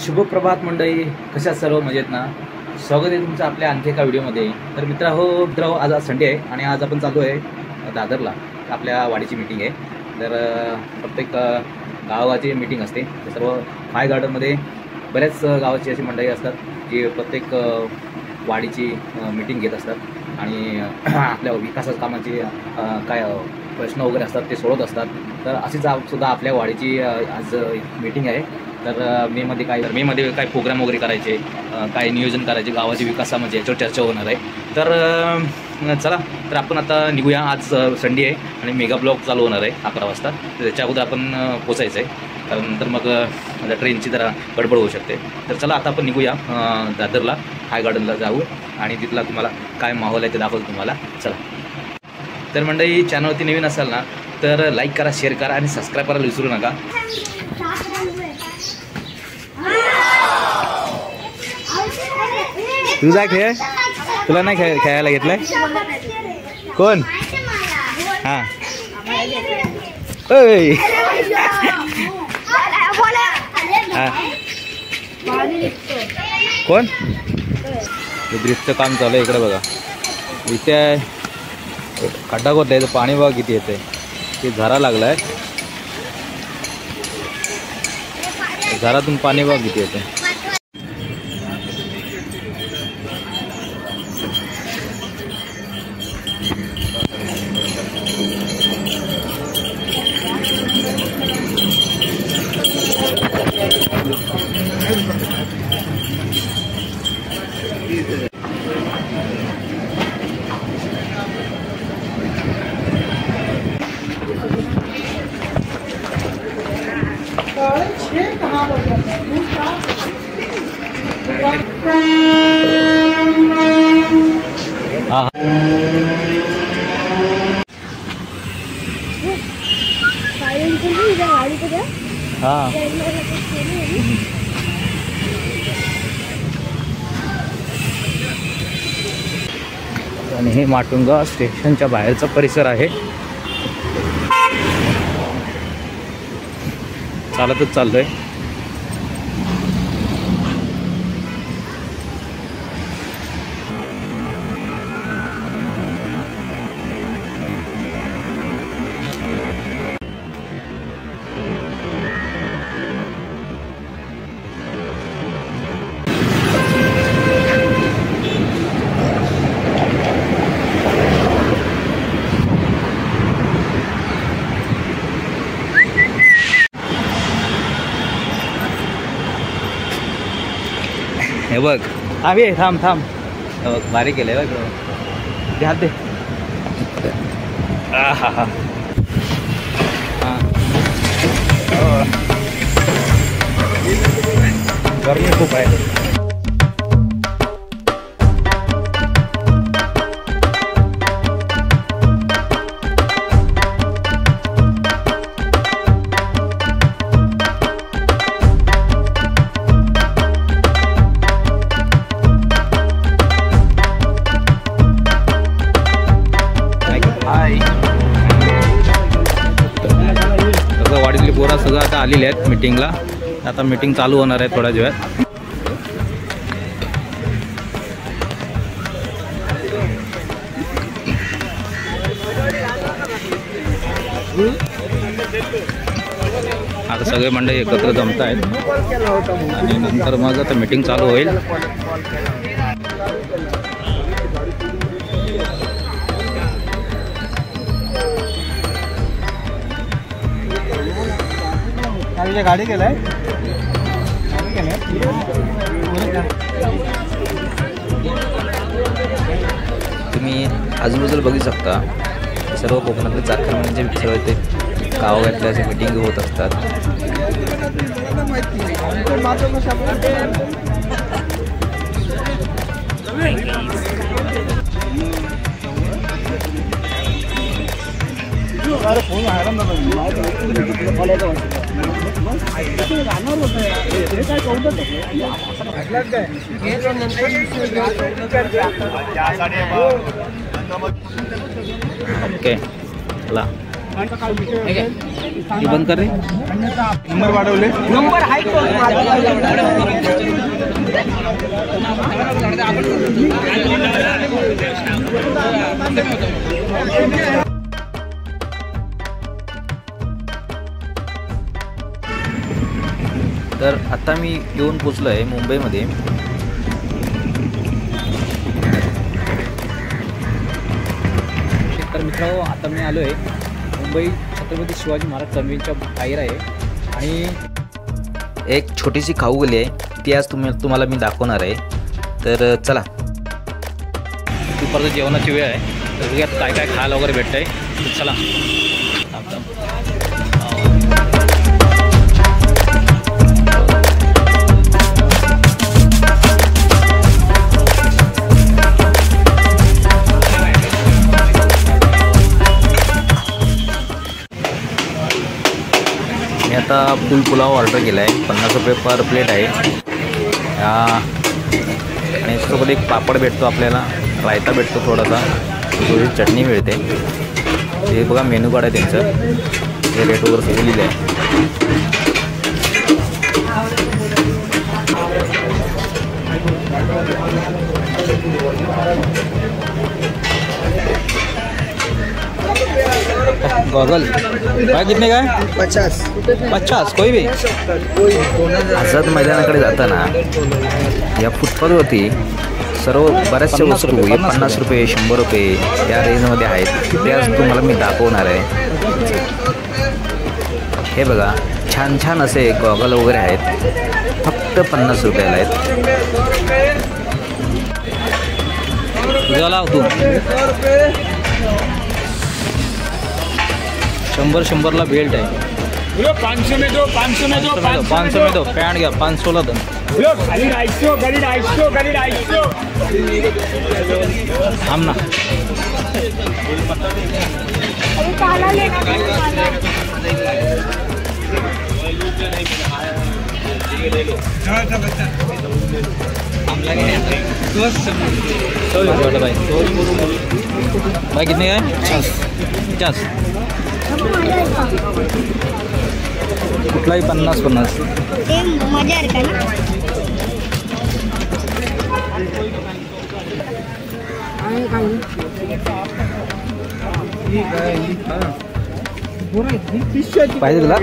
शुभप्रभात मंडळी, कशा सर्व मजेत ना? स्वागत आहे तुमचं आपल्या आणखी एका व्हिडिओमध्ये. तर मित्रांनो, आज संडे आहे आणि आज आपण चाललो आहे दादरला. आपल्या वाडीची मीटिंग आहे. तर प्रत्येक गावाची मीटिंग असते. ते सर्व फाय गार्डनमध्ये बऱ्याच गावाची अशी मंडळी असतात जी प्रत्येक वाडीची मीटिंग घेत असतात आणि आपल्या विकासाच्या कामाची काय प्रश्न वगैरे असतात ते सोडवत असतात. तर अशीच सुद्धा आपल्या वाडीची आज मीटिंग आहे. तर मेमध्ये काय प्रोग्राम वगैरे करायचे, काय नियोजन करायचे गावाच्या विकासामध्ये, याच्यावर चर्चा होणार आहे. तर चला, तर आपण आता निघूया. आज संडे आहे आणि मेगा ब्लॉग चालू होणार आहे 11 वाजता. तर त्याच्या अगोदर आपण पोचायचं आहे, कारण नंतर मग ट्रेनची जरा गडबड होऊ शकते. तर चला आता आपण निघूया दादरला, हाय गार्डनला जाऊ आणि तिथला तुम्हाला काय माहोल आहे ते दाखवतो तुम्हाला. चला. तर मंडळी, चॅनलवरती नवीन असाल ना तर लाईक करा, शेअर करा आणि सबस्क्राईब करायला विसरू नका. तुझा खेळ तुला नाही खेळायला घेतलाय कोण? हां कोण? ब्रिजचं काम चालू आहे इकडे बघा. इथे खड्डा खोदला आहे, पाणी बघा किती येते. ते झरा लागलाय, झरातून पाणी बघा किती येते. आणि हे माटुंगा स्टेशनच्या बाहेरचा परिसर आहे. चालतच चाललोय. हे बघ, थांब बघ, भारी केलंय बघ. ते हात दे. हा गरमी खूप आहे. वाडीतली पोरा सगळं आता आलेले आहेत मीटिंगला. आता मीटिंग चालू होणार आहे थोड्या वेळात. आता सगळे मंडळी एकत्र जमत आहेत आणि नंतर मग आता मीटिंग चालू होईल. गाडी केलाय तुम्ही आजूबाजूला बघू शकता. सर्व कोकणातले चाकरमान्यांचे सर्व इथे गावातल्या अशा मीटिंग होत असतात. ओके, चला. हे बंद कर रे. नंबर वाढवले. नंबर आहे तो. तर आता मी येऊन पोचलो आहे मुंबईमध्ये. तर मित्रांनो, आता मी आलो आहे मुंबई छत्रपती शिवाजी महाराज टर्मिनलच्या बाहेर आहे आणि एक छोटीशी खाऊ गली आहे, ती आज तुम्हाला मी दाखवणार आहे. तर चला. दुपारचं जेवणाची वेळ आहे, तर बघूयात काय काय खायला वगैरे भेटतं आहे. तर चला. मी आता फुल पुलाव ऑर्डर केला आहे. 50 रुपये पर प्लेट आहे. आणि सोबत एक पापड भेटतो आपल्याला, रायता भेटतो थोडासा, थोडी चटणी मिळते. हे बघा मेनू कार्ड आहे त्यांचं, हे रेट वगैरे सगळं लिहिलं आहे. गॉगल काय कितने का है? 50 कोई भी. आझाद मैदानाकडे जाताना या फुटपाथवरती सर्व बऱ्याचशा वस्तू हे 50 रुपये 100 रुपये या रेंजमध्ये आहेत. त्याच तुम्हाला मी दाखवणार आहे. हे बघा, छान छान असे गॉगल वगैरे आहेत, फक्त 50 रुपयाला आहेत. तुझ्याला तू 100 बेल्ट आहे. 500 में दो, 500 में दो, 500 में दो. पॅन्ट घ्या 500ला दो. खाली 250, थांब ना. भाई कितने का है? 50. कुठलाही 50. मजा आहे का ना. पाहिजे तुला?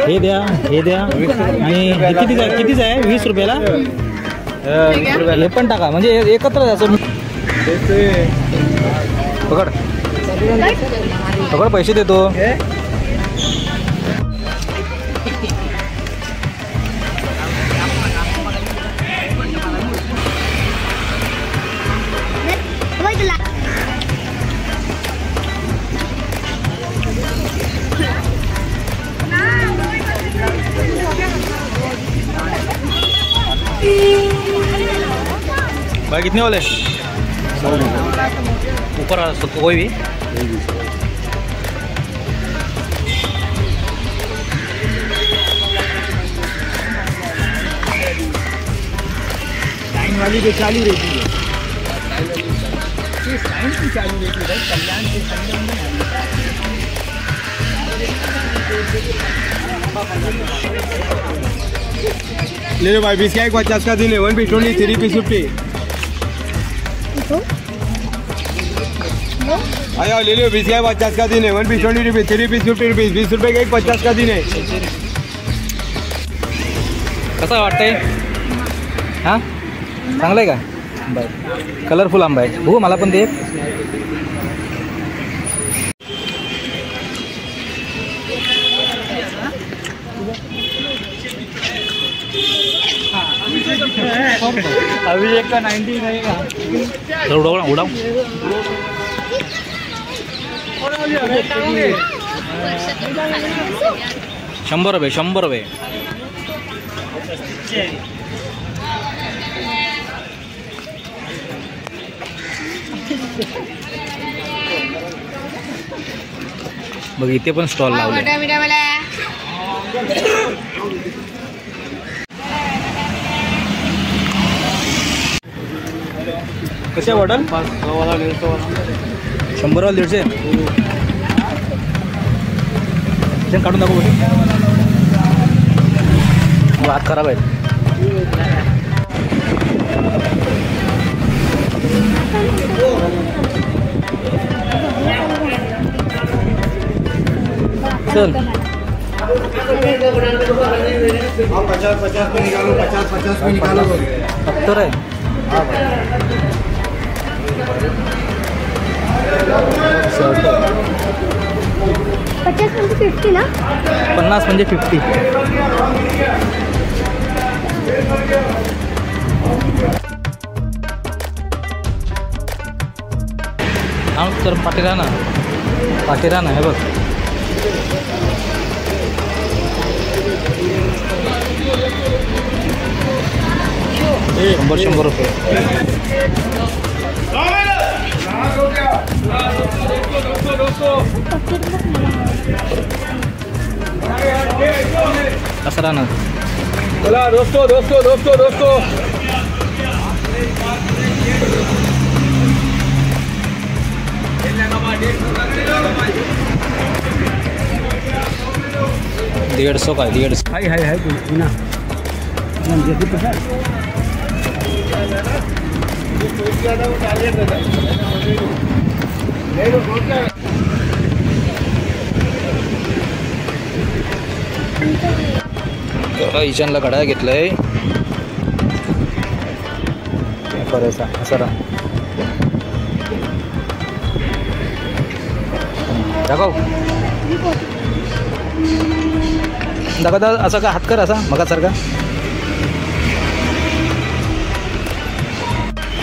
हे द्या, हे द्या. आणि कितीच आहे? 20 रुपयाला. हे पण टाका, म्हणजे एकत्र असं. पकड पकड, पैसे देतो. भाई कितने वाले? ऊपर आ सकते कोई भी. लाइन वाली तो चालू रहती है. लाइन की चालू रहती है. कल्याण से संगम में ले लो भाई. 20 का एक 50 का दिन है. 1 पीस ओनली, 3 पीस 50. आया ले लो. 20 का 50 का दिन है. 1 पीस ओनली रुपये, 3 पीस 50 रुपीज. 20 रुपये का एक 50 का दिन है. कसं वाटतंय? हां, चांगलं आहे का? बरं, कलरफुल आंबा आहे. हो, मला पण दे. अभी एक का 90 रहेगा. उडाव उडाव. 100 रुपये 100 रुपये. बघ इथे पण स्टॉल लावले. कशी आहे बॉटल? 100 150. शेण काढून दाखव. हात खराब आहे. चल 50 में निकालो, 50 में निकालो. 70 आहे. 50 म्हणजे 50 ना? 50 म्हणजे 50. हा तर पाटीराना हे बघ. $100 रुपये. कसं राहणार? चला दोस्तों. $150 काय? 150. हाय ना. ईशानला घड्याळ घेतलंय. करायचा असं राहा. दाखव असं का हात कर असा मगासारखा.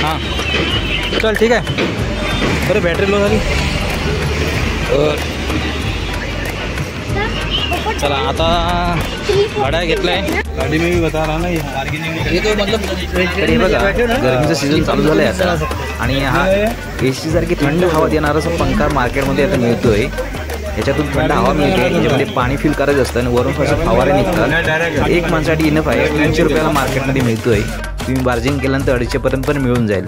हां चल ठीक आहे. बरं बॅटरी लो झाली. चला आता गाड्या घेतलाय. गाड़ी में भी बता रहा ना, ये बार्गेनिंग तर हे बघा गरमीचं सीझन चालू झालं आहे आता आणि हा AC सारखी थंड हवा देणारा असा पंखा मार्केटमध्ये आता मिळतोय. याच्यातून थंड हवा मिळते. याच्यामध्ये पाणी फिल करायचं असतं आणि वरून फक्त फवारे निघतात. एक माणसासाठी इनफ आहे. 300 रुपयाला मार्केटमध्ये मिळतोय. तुम्ही बार्जिंग केल्यानंतर 250पर्यंत पण मिळून जाईल.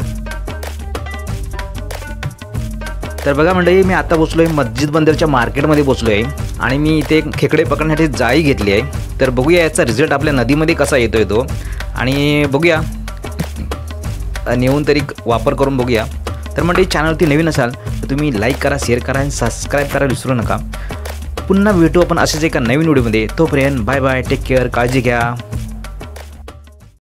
तर बघा मंडळी मी आता पोचलो आहे मस्जिद बंदरच्या मार्केटमध्ये पोचलो आहे आणि मी इथे एक खेकडे पकडण्यासाठी जाळी घेतली आहे. तर बघूया याचा रिझल्ट आपल्या नदीमध्ये कसा येतोय तो आणि बघूया नेऊन तरी वापर करून बघूया. तर मंडळी चॅनलवरती नवीन असाल तर तुम्ही लाईक करा, शेअर करा आणि सबस्क्राईब करायला विसरू नका. पुन्हा भेटू आपण असेच एका नवीन व्हिडिओमध्ये. तोपर्यंत बाय बाय, टेक केअर, काळजी घ्या.